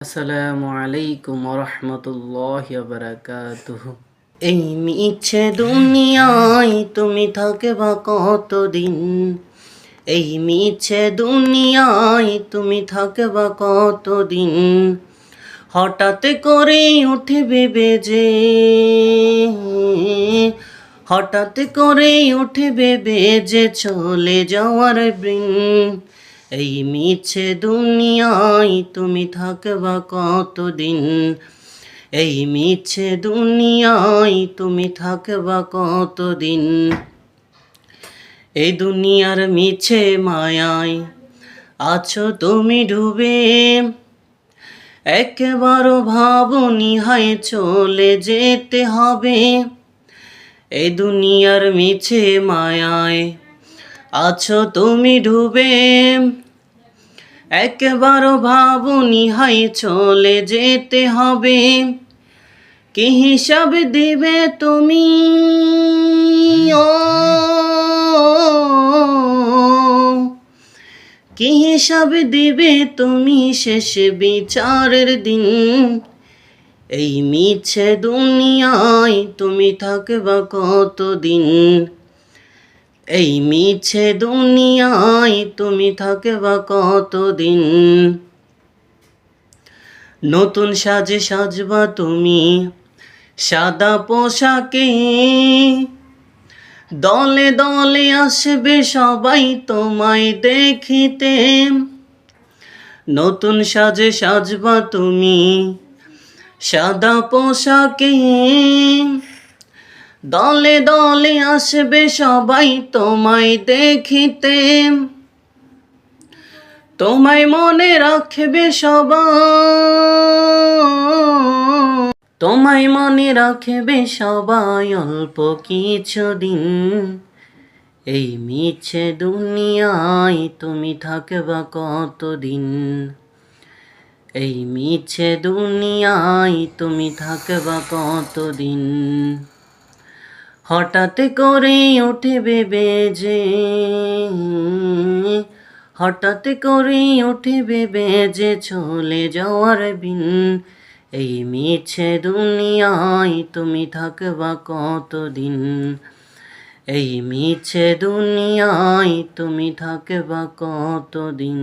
আসসালামু আলাইকুম রহমতুল্লাহি ওয়া বারাকাতুহু। এই মিছে দুনিয়ায় তুমি থাকবা কতদিন? এই মিছে দুনিয়ায় তুমি থাকবা কতদিন? হঠাৎ করে উঠবে বেজে, হঠাৎ করে উঠবে বেজে চলে যাওয়ার দিন। এই মিছে দুনিয়ায় তুমি থাকবা কতদিন? এই মিছে দুনিয়ায় তুমি থাকবা কতদিন? এই দুনিয়ার মিছে মায়ায় আছো তুমি ডুবে, একবারও ভাবনি হায় চলে যেতে হবে। এই দুনিয়ার মিছে মায়ায় আছো তুমি ডুবে, একবারও ভাবনি হায় চলে যেতে হবে। কি হিসাব দিবে তুমি? ও কি হিসাব দিবে তুমি শেষ বিচারের দিন? এই মিছে দুনিয়ায় তুমি থাকবা কতদিন? এই মিছে দুনিয়ায় তুমি থাকবা কতদিন? নতুন সাজে সাজবা তুমি সাদা পোশাকে, দলে দলে আসবে সবাই তোমায় দেখিতে। নতুন সাজে সাজবা তুমি সাদা পোশাকে, দলে দলে আসবে সবাই তোমায় দেখিতে। তোমায় মনে রাখবে সবাই, তোমায় মনে রাখবে সবাই অল্প কিছুদিন। এই মিছে দুনিয়ায় তুমি থাকবা কতদিন? এই মিছে দুনিয়ায় তুমি থাকবা কতদিন? হঠাৎ করে উঠবে বেজে, হঠাৎ করে উঠবে বেজে চলে যাওয়ার দিন। এই মিছে দুনিয়ায় তুমি থাকবা কতদিন? এই মিছে দুনিয়ায় তুমি থাকবা কতদিন?